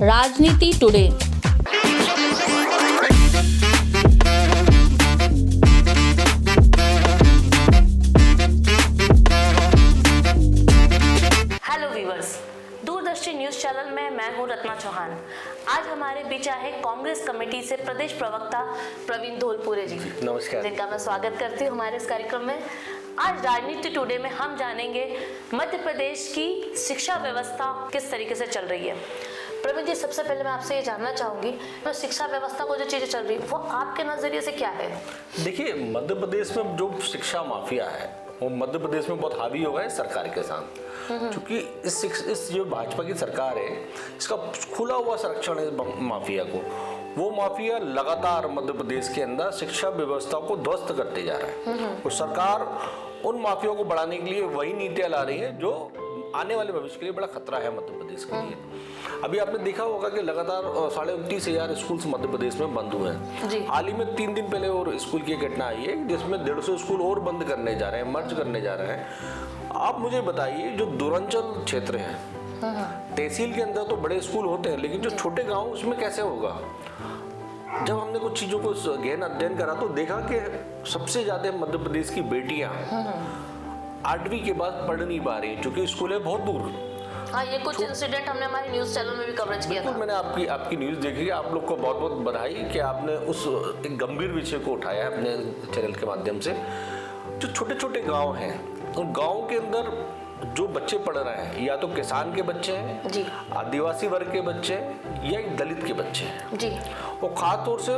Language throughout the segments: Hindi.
राजनीति टुडे। हेलो वीवर्स, दूरदर्शी न्यूज चैनल में मैं हूं रत्ना चौहान। आज हमारे बीच आए कांग्रेस कमेटी से प्रदेश प्रवक्ता प्रवीण धौलपुरे जी। नमस्कार। जिनका मैं स्वागत करती हूं हमारे इस कार्यक्रम में। आज राजनीति टुडे में हम जानेंगे मध्य प्रदेश की शिक्षा व्यवस्था किस तरीके से चल रही है। प्रवीण जी, सबसे पहले मैं आपसे ये जानना चाहूंगी, तो शिक्षा व्यवस्था को जो चीजें चल रही है वो आपके नजरिए से क्या है? देखिए, मध्य प्रदेश में जो शिक्षा माफिया है वो मध्य प्रदेश में बहुत हावी हो गया है सरकार के साथ। क्योंकि इस जो भाजपा की सरकार है इसका खुला हुआ संरक्षण है माफिया को। वो माफिया लगातार मध्य प्रदेश के अंदर शिक्षा व्यवस्था को ध्वस्त करते जा रहा है और सरकार उन माफिया को बढ़ाने के लिए वही नीतियां ला रही है जो आने वाले भविष्य के लिए बड़ा खतरा है मध्य प्रदेश के लिए। अभी आपने देखा होगा कि लगातार 29,500 स्कूल मध्य प्रदेश में बंद हुए हैं। हाल ही में 3 दिन पहले और स्कूल की घटना आई है जिसमें 150 स्कूल और बंद करने जा रहे हैं, मर्ज करने जा रहे हैं। आप मुझे बताइए, जो दूरांचल क्षेत्र है, तहसील के अंदर तो बड़े स्कूल होते हैं, लेकिन जो छोटे गाँव उसमें कैसे होगा? जब हमने कुछ चीजों को गहन अध्ययन करा तो देखा कि सबसे ज्यादा मध्य प्रदेश की बेटियां 8वीं के बाद पढ़ नहीं पा रही क्योंकि स्कूल है बहुत दूर। हाँ, ये कुछ इंसिडेंट हमने हमारे न्यूज चैनल में भी कवरेज किया था। मैंने आपकी न्यूज देखी। आप लोग को बहुत बहुत बधाई कि आपने उस एक गंभीर विषय को उठाया है अपने चैनल के माध्यम से। जो छोटे छोटे गांव हैं, उन गांव के अंदर जो बच्चे पढ़ रहे हैं, या तो किसान के बच्चे हैं जी, आदिवासी वर्ग के बच्चे हैं, या एक दलित के बच्चे हैं जी। और खास तौर से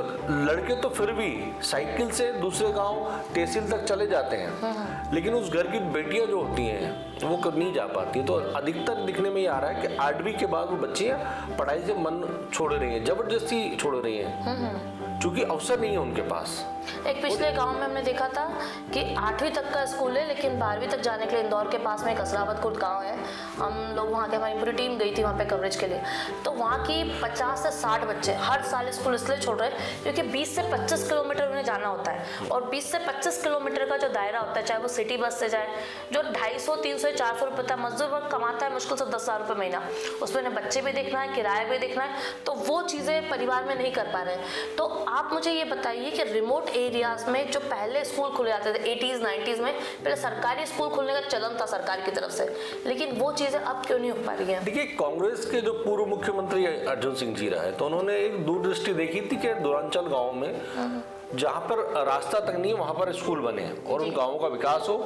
लड़के तो फिर भी साइकिल से दूसरे गांव तहसील तक चले जाते हैं, लेकिन उस घर की बेटियां जो होती हैं वो नहीं जा पाती। तो अधिकतर दिखने में ये आ रहा है कि 8वीं के बाद वो बच्चियां पढ़ाई से मन छोड़ रही हैं, जबरदस्ती छोड़ रही हैं क्योंकि अवसर नहीं है उनके पास। एक पिछले गांव में हमने देखा था कि 8वीं तक का स्कूल है, लेकिन 12वीं तक जाने के लिए इंदौर के पास में एक असरावत खुर्द गाँव है। हम लोग वहाँ के, हमारी पूरी टीम गई थी वहाँ पे कवरेज के लिए। तो वहाँ की 50 से 60 बच्चे हर साल स्कूल इसलिए छोड़ रहे हैं क्योंकि 20 से 25 किलोमीटर उन्हें जाना होता है, और 20 से 25 किलोमीटर का जो दायरा होता है, चाहे वो सिटी बस से जाए, जो 250, 300, 400 रुपये तक मजदूर वर्ग कमाता है मुश्किल से 10,000 रुपये महीना, उसमें उन्हें बच्चे भी देखना है, किराया भी देखना है, तो वो चीज़ें परिवार में नहीं कर पा रहे हैं। तो आप मुझे ये बताइए कि रिमोट एरियाज में जो पहले स्कूल खुले जाते थे 80s 90s में, पहले सरकारी स्कूल खुलने का चलन था सरकार की तरफ से, लेकिन वो चीजें अब क्यों नहीं हो पा रही हैं? देखिए, कांग्रेस के जो पूर्व मुख्यमंत्री अर्जुन सिंह जी रहे, तो उन्होंने एक दूरदृष्टि देखी थी कि दूरांचल गाँव में जहाँ पर रास्ता तक नहीं है वहाँ पर स्कूल बने और उन गाँवों का विकास हो,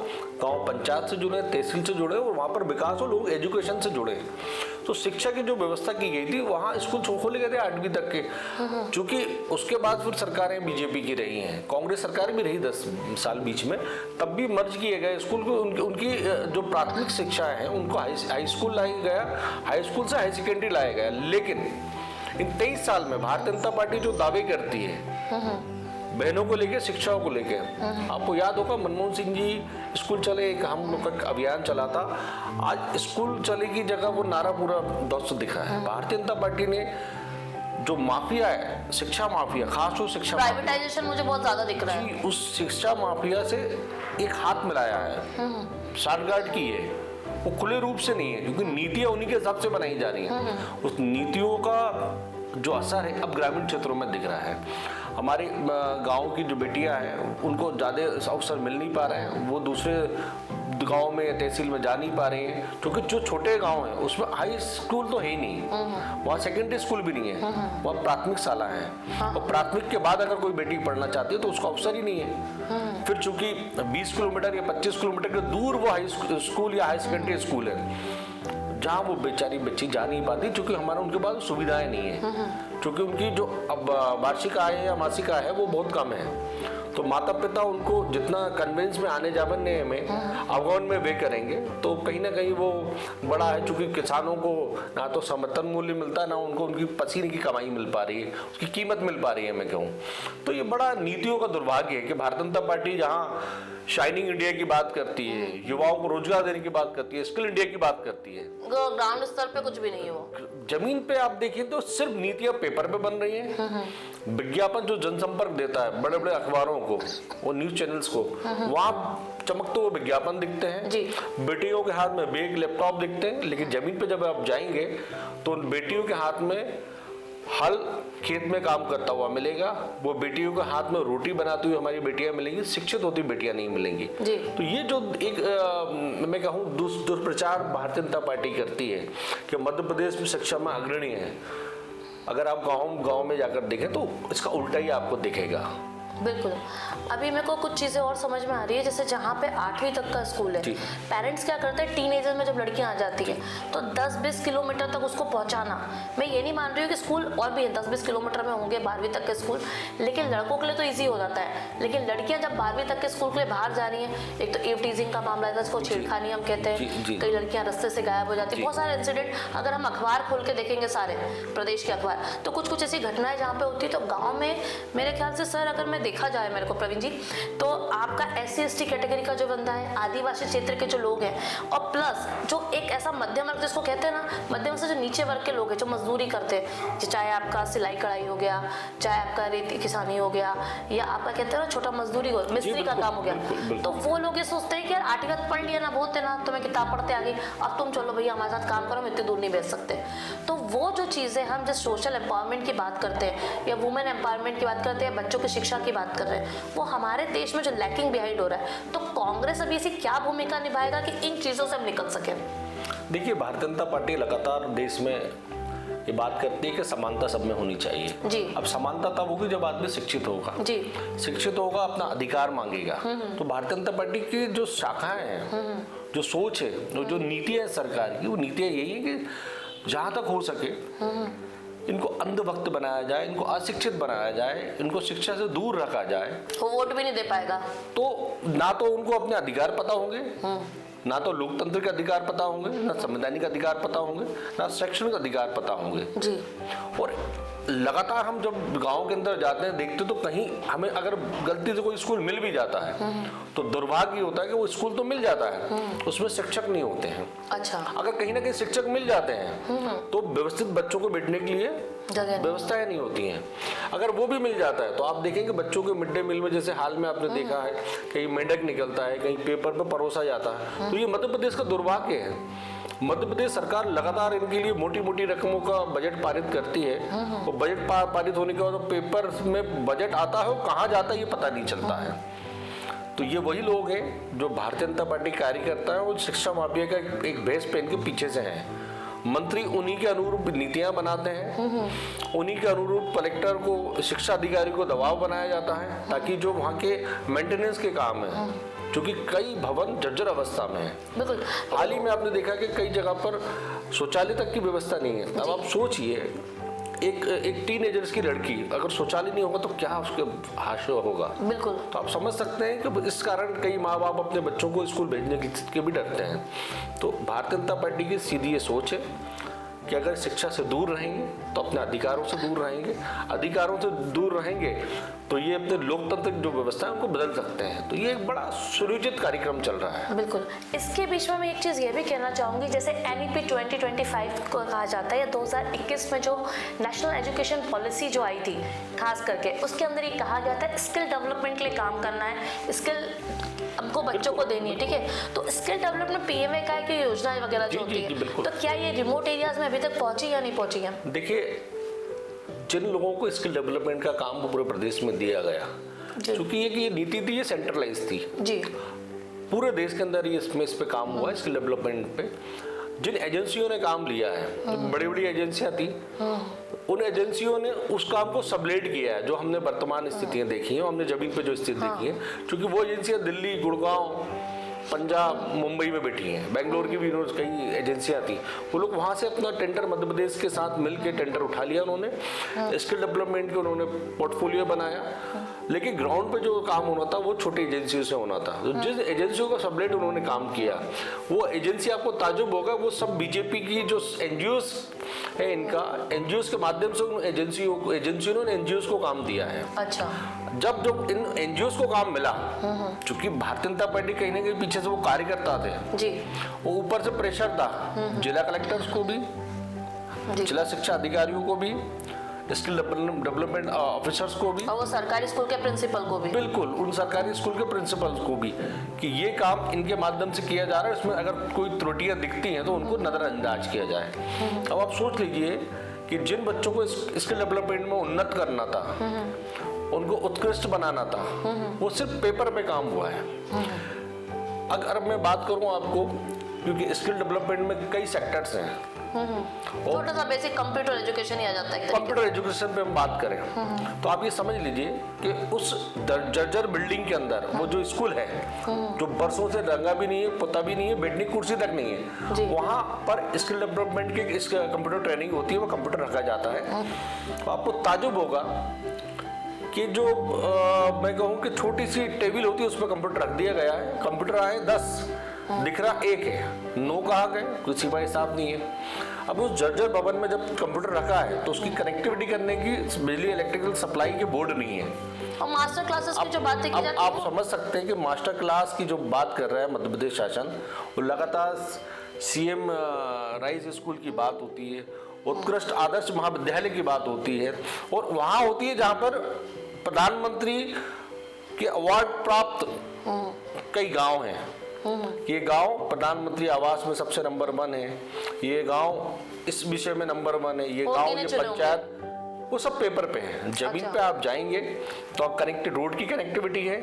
गाँव पंचायत से जुड़े, तहसील से जुड़े और वहाँ पर विकास हो, लोग एजुकेशन से जुड़े। तो शिक्षा की जो व्यवस्था की गई थी, वहाँ स्कूल खोले गए थे 8वीं तक के। क्योंकि उसके बाद फिर सरकारें बीजेपी की रही हैं, कांग्रेस सरकार भी रही 10 साल बीच में, तब भी मर्ज किए गए स्कूल को। उनकी जो प्राथमिक शिक्षा है उनको हाई स्कूल लाया गया, हाई स्कूल से हाई सेकेंडरी लाया गया। लेकिन इन 23 साल में भारतीय जनता पार्टी जो दावे करती है बहनों को लेके, शिक्षाओं को लेके, आपको याद होगा मनमोहन सिंह जी स्कूल चले, एक हम लोग का अभियान चला था। आज स्कूल चले की जगह वो नारा पूरा ध्वस्त दिखा है। भारतीय जनता पार्टी ने जो माफिया है, शिक्षा माफिया, खास तो शिक्षा प्राइवेटाइजेशन मुझे बहुत ज्यादा दिख रहा है, उस शिक्षा माफिया से एक हाथ मिलाया है, साठगांठ की है। वो खुले रूप से नहीं है क्योंकि नीतियां उन्हीं के हिसाब से बनाई जा रही हैं। उस नीतियों का जो असर है अब ग्रामीण क्षेत्रों में दिख रहा है। हमारे गांव की जो बेटियां हैं उनको ज़्यादा अवसर मिल नहीं पा रहे हैं, वो दूसरे गांव में, तहसील में जा नहीं पा रही हैं क्योंकि जो छोटे गांव हैं उसमें हाई स्कूल तो है ही नहीं, वहाँ सेकेंडरी स्कूल भी नहीं है, वहाँ प्राथमिक शाला है। और प्राथमिक के बाद अगर कोई बेटी पढ़ना चाहती है तो उसका अवसर ही नहीं है। फिर चूंकि 20 किलोमीटर या 25 किलोमीटर के दूर वो हाई स्कूल या हाई सेकेंडरी स्कूल है जहाँ वो बेचारी बच्ची जा नहीं पाती क्योंकि हमारा उनके पास सुविधाएं नहीं है, क्योंकि उनकी जो अब वार्षिक आय या मासिक आय है वो बहुत कम है। तो माता पिता उनको जितना कन्वेंस में आने जाने में अवगुण में वे करेंगे, तो कहीं ना कहीं वो बड़ा है। चूंकि किसानों को ना तो समर्थन मूल्य मिलता है, ना उनको उनकी पसीने की कमाई मिल पा रही है, उसकी कीमत मिल पा रही है, मैं कहूँ तो ये बड़ा नीतियों का दुर्भाग्य है कि भारतीय जनता पार्टी जहाँ शाइनिंग इंडिया की बात करती है, युवाओं को रोजगार देने की बात करती है, स्किल इंडिया की बात करती है, ग्राउंड स्तर पे कुछ भी नहीं है। वो जमीन पे आप देखिए तो सिर्फ नीतियां पेपर पे बन रही हैं। विज्ञापन जो जनसंपर्क देता है बड़े बड़े अखबारों को और न्यूज चैनल्स को, वहाँ चमकते हुए विज्ञापन दिखते हैं जी। बेटियों के हाथ में बैग लैपटॉप दिखते हैं, लेकिन जमीन पे जब आप जाएंगे तो उन बेटियों के हाथ में हल खेत में काम करता हुआ मिलेगा, वो बेटियों के हाथ में रोटी बनाती हुई हमारी बेटियां मिलेंगी, शिक्षित होती बेटियां नहीं मिलेंगी जी। तो ये जो एक मैं कहूँ दुष्प्रचार भारतीय जनता पार्टी करती है कि मध्य प्रदेश में शिक्षा में अग्रणी है, अगर आप गांव में जाकर देखें तो इसका उल्टा ही आपको दिखेगा। बिल्कुल। अभी मेरे को कुछ चीज़ें और समझ में आ रही है, जैसे जहाँ पे 8वीं तक का स्कूल है, पेरेंट्स क्या करते हैं, टीनेजर में जब लड़कियाँ आ जाती हैं तो 10-20 किलोमीटर तक उसको पहुँचाना, मैं ये नहीं मान रही हूँ कि स्कूल और भी है 10-20 किलोमीटर में होंगे 12वीं तक के स्कूल, लेकिन लड़कों के लिए तो ईजी हो जाता है, लेकिन लड़कियाँ जब 12वीं तक के स्कूल के लिए बाहर जा रही हैं, एक तो एव टीजिंग का मामला है, इसको छेड़खानी हम कहते हैं, कई लड़कियाँ रास्ते से गायब हो जाती है, बहुत सारे इंसिडेंट अगर हम अखबार खोल के देखेंगे सारे प्रदेश के अखबार तो कुछ ऐसी घटनाएं जहाँ पे होती है। तो गाँव में मेरे ख्याल से सर अगर मैं देखा जाए मेरे को प्रवीण जी, तो आपका SC/ST कैटेगरी का जो बंदा है, आदिवासी क्षेत्र के जो लोग हैं, और प्लस जो एक ऐसा मध्यम वर्ग जिसको कहते हैं ना, मध्यम से जो नीचे वर्ग के लोग हैं जो मजदूरी करते हैं, चाहे आपका सिलाई कढ़ाई हो गया, चाहे आपका रेती किसानी हो गया, या आपका कहते हैं ना छोटा मजदूरी हो, मिस्त्री का काम हो गया, तो वो लोग ये सोचते हैं कि यार 8वीं तक पढ़ लिया ना, बहुत है ना, तुम्हें किताब पढ़ते आ गई, अब तुम चलो भैया हमारे साथ काम करो, हम इतनी दूर नहीं भेज सकते। तो वो जो चीज़ें हम जब सोशल एम्पावरमेंट की बात करते हैं या वुमेन एम्पावरमेंट की बात करते हैं, बच्चों की शिक्षा की बात कर रहे हैं, वो हमारे देश में जो लैकिंग बिहाइंड हो रहा है, तो कांग्रेस अभी ऐसी क्या भूमिका निभाएगा कि इन चीजों से हम निकल सके? देखिए, भारतीय जनता पार्टी लगातार देश में ये बात करती है कि समानता सब में होनी चाहिए जी। अब समानता तब होगी जब आदमी शिक्षित होगा जी। शिक्षित होगा, अपना अधिकार मांगेगा। तो भारतीय जनता पार्टी की जो शाखाएं हैं, जो सोच है, जो नीतियां है सरकार की, वो नीतियां यही है कि जहां तक हो सके इनको अंधभक्त बनाया जाए, इनको अशिक्षित बनाया जाए, इनको शिक्षा से दूर रखा जाए। वो वोट भी नहीं दे पाएगा, तो ना तो उनको अपने अधिकार पता होंगे, ना तो लोकतंत्र के अधिकार पता होंगे, ना संवैधानिक अधिकार पता होंगे, ना शैक्षणिक अधिकार पता होंगे जी। और लगातार हम जब गांव के अंदर जाते हैं, देखते तो कहीं हमें अगर गलती से कोई स्कूल मिल भी जाता है तो दुर्भाग्य होता है कि वो स्कूल तो मिल जाता है, उसमें शिक्षक नहीं होते हैं। अच्छा। अगर कहीं ना कहीं शिक्षक मिल जाते हैं तो व्यवस्थित बच्चों को बैठने के लिए व्यवस्थाएं नहीं होती हैं। अगर वो भी मिल जाता है तो आप देखेंगे बच्चों के मिड डे मील में, जैसे हाल में आपने देखा है, कहीं मेंढक निकलता है, कहीं पेपर में परोसा जाता है। तो ये मध्य प्रदेश का दुर्भाग्य है। मध्य प्रदेश सरकार लगातार इनके लिए मोटी मोटी रकमों का बजट पारित करती है, और बजट पारित होने के बाद पेपर में बजट आता है, वो कहाँ जाता है ये पता नहीं चलता है। तो ये वही लोग हैं जो भारतीय जनता पार्टी कार्यकर्ता है, वो शिक्षा माफिया का एक भेष पहन के पीछे से हैं। मंत्री उन्हीं के अनुरूप नीतियां बनाते हैं, उन्हीं के अनुरूप कलेक्टर को, शिक्षा अधिकारी को दबाव बनाया जाता है ताकि जो वहाँ के मेंटेनेंस के काम है, क्योंकि कई भवन जर्जर अवस्था में है। बिल्कुल। हाल ही में आपने देखा कि कई जगह पर शौचालय तक की व्यवस्था नहीं है। अब आप सोचिए, एक टीनेजर्स की लड़की अगर शौचालय नहीं होगा तो क्या उसके हाशिया होगा। बिल्कुल। तो आप समझ सकते हैं कि इस कारण कई माँ बाप अपने बच्चों को स्कूल भेजने के भी डरते हैं। तो भारतीय जनता पार्टी की सीधी ये सोच है कि अगर शिक्षा से दूर रहेंगे तो अपने अधिकारों से दूर रहेंगे, अधिकारों से दूर रहेंगे तो ये अपने लोकतंत्र की जो व्यवस्था है उनको बदल सकते हैं। तो ये एक बड़ा सुनियोजित कार्यक्रम चल रहा है। बिल्कुल। इसके बीच में मैं एक चीज़ ये भी कहना चाहूँगी, जैसे NEP 2025 को कहा जाता है, या 2021 में जो नेशनल एजुकेशन पॉलिसी जो आई थी खास करके, उसके अंदर ये कहा गया था स्किल डेवलपमेंट के लिए काम करना है, स्किल हमको बच्चों को देनी है, ठीक है। तो स्किल डेवलपमेंट PMA का की योजनाएं वगैरह जो होती है, तो क्या ये रिमोट एरियाज में अभी तक पहुंची या नहीं पहुंची है? देखिए, जिन लोगों को स्किल डेवलपमेंट का काम पूरे प्रदेश में दिया गया, क्योंकि ये नीति थी, ये सेंट्रलाइज थी जी, पूरे देश के अंदर ये इस पे काम हुआ है स्किल डेवलपमेंट पे। जिन एजेंसियों ने काम लिया है, तो बड़ी बड़ी एजेंसियां थी, उन एजेंसियों ने उस काम को सबलेट किया है। जो हमने वर्तमान स्थितियां देखी हैं, हमने जमीन पे जो स्थिति देखी है, क्योंकि वो एजेंसियां दिल्ली, गुड़गांव, पंजाब, मुंबई में बैठी हैं, बेंगलोर की भी कई एजेंसियां थी, वो लोग वहाँ से अपना टेंडर मध्य प्रदेश के साथ मिलकर टेंडर उठा लिया उन्होंने, स्किल डेवलपमेंट के उन्होंने पोर्टफोलियो बनाया। लेकिन ग्राउंड पे जो काम होना था वो छोटी एजेंसियों से होना था। तो जिस एजेंसियों का सबलेट उन्होंने काम किया, वो एजेंसी, आपको ताजुब होगा, वो सब बीजेपी की जो एनजीओस है, इनका एनजीओस के माध्यम से उन एजेंसियों ने एनजीओस को काम दिया है। अच्छा। जब इन एनजीओस को काम मिला, क्योंकि भारतीय जनता पार्टी कहीं ना कहीं पीछे से वो कार्यकर्ता थे जी, वो ऊपर से प्रेशर था जिला कलेक्टर्स को भी, जिला शिक्षा अधिकारियों को भी, स्किल डेवलपमेंट ऑफिसर्स को भी, और वो सरकारी स्कूल के प्रिंसिपल को भी। बिल्कुल उन सरकारी स्कूल के प्रिंसिपल्स को भी, कि ये काम इनके माध्यम से किया जा रहा है, इसमें अगर कोई त्रुटियां दिखती हैं तो उनको नज़रअंदाज किया जाए। अब आप सोच लीजिए कि जिन बच्चों को स्किल डेवलपमेंट में उन्नत करना था, उनको उत्कृष्ट बनाना था, वो सिर्फ पेपर पे काम हुआ है। अगर मैं बात करूं आपको, क्योंकि स्किल डेवलपमेंट में कई सेक्टर्स हैं, थोड़ा सा बेसिक कंप्यूटर एजुकेशन ही आ जाता है। कंप्यूटर एजुकेशन पे हम बात करें तो आप ये समझ लीजिए कि उस जर्जर बिल्डिंग के अंदर वो जो स्कूल है, जो बरसों से रंगा भी नहीं है, पुता भी नहीं है, बैठने की कुर्सी तक नहीं है, वहाँ पर स्किल डेवलपमेंट की इस कंप्यूटर ट्रेनिंग होती है, वो कंप्यूटर रखा जाता है। तो आपको ताजुब होगा कि जो मैं कहूँ कि छोटी सी टेबल होती है, उस पर कंप्यूटर रख दिया गया है, कंप्यूटर आए 10, दिख रहा 1 है, 9 कहाँ गए, किसी का हिसाब नहीं है। अब उस जर्जर भवन में जब कंप्यूटर रखा है तो उसकी कनेक्टिविटी करने की बिजली इलेक्ट्रिकल सप्लाई के बोर्ड नहीं है। और मास्टर क्लासेस की जो बातें की जाती है, आप समझ सकते हैं कि मास्टर क्लास की जो बात कर रहा है मध्य प्रदेश शासन, वो लगातार सीएम राइज स्कूल की बात होती है, उत्कृष्ट आदर्श महाविद्यालय की बात होती है, और वहाँ होती है जहाँ पर प्रधानमंत्री के अवार्ड प्राप्त कई गांव हैं। ये गांव प्रधानमंत्री आवास में सबसे नंबर 1 है, ये गांव इस विषय में नंबर 1 है, ये गांव, ये पंचायत, वो सब पेपर पे है। जमीन पे आप जाएंगे तो आप रोड की कनेक्टिविटी है,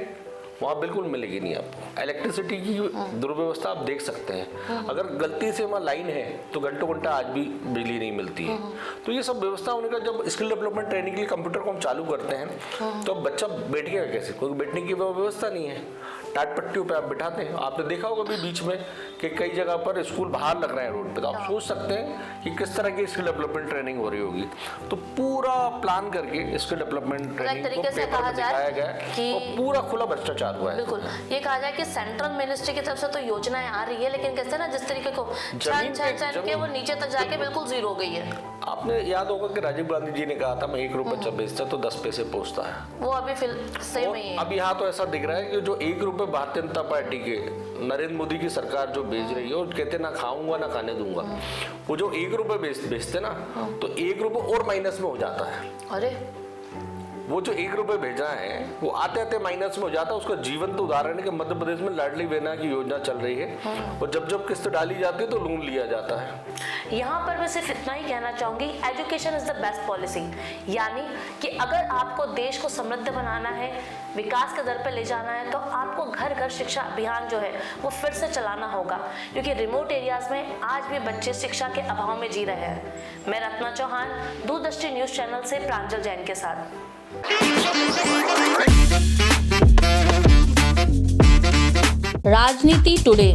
वहाँ बिल्कुल मिलेगी नहीं आपको। इलेक्ट्रिसिटी की दुर्व्यवस्था आप देख सकते हैं, अगर गलती से वहाँ लाइन है तो घंटों घंटा आज भी बिजली नहीं मिलती है। तो ये सब व्यवस्था होने का, जब स्किल डेवलपमेंट ट्रेनिंग के लिए कंप्यूटर को हम चालू करते हैं तो बच्चा बैठेगा कैसे, क्योंकि बैठने की व्यवस्था नहीं है, टाट पट्टियों पे आप बिठाते हैं। आपने देखा होगा भी बीच में कि कई जगह पर स्कूल बाहर लग रहे हैं रोड पे, तो आप सोच सकते हैं कि किस तरह की स्किल डेवलपमेंट ट्रेनिंग हो रही होगी। तो पूरा प्लान करके स्किल डेवलपमेंट ट्रेनिंग को पेपर में दिखाया गया है और पूरा खुला भ्रष्टाचार हुआ है। बिल्कुल, ये कहा जाए कि सेंट्रल मिनिस्ट्री की तरफ से तो योजनाएं आ रही है, लेकिन कैसे ना जिस तरीके को छान के वो नीचे तक जाके बिल्कुल जीरो हो गई है। आपने याद होगा कि राजीव गांधी जी ने कहा था मैं 1 रुपए जब बेचता तो 10 पैसे पहुंचता है, वो अभी सेम ही है। अब यहाँ तो ऐसा दिख रहा है कि जो 1 रुपए भारतीय जनता पार्टी के नरेंद्र मोदी की सरकार जो बेच रही है, वो कहते ना खाऊंगा ना खाने दूंगा, वो जो 1 रुपए बेचते ना, तो 1 रुपए और माइनस में हो जाता है। अरे वो जो 1 रुपए भेजना है वो आते आते माइनस में हो जाता है। उसका जीवंत उदाहरण है कि मध्य प्रदेश में लाडली बहना की योजना चल रही है, और जब जब किस्त डाली जाती है तो लोन लिया जाता है। यहाँ पर मैं सिर्फ इतना ही कहना चाहूंगी, education is the best policy, यानी कि अगर आपको देश को समृद्ध बनाना है, विकास के दर पर ले जाना है, तो आपको घर घर शिक्षा अभियान जो है वो फिर से चलाना होगा, क्योंकि रिमोट एरियाज में आज भी बच्चे शिक्षा के अभाव में जी रहे हैं। मैं रत्ना चौहान, दूरदृष्टि न्यूज चैनल से प्रांजल जैन के साथ। राजनीति टुडे।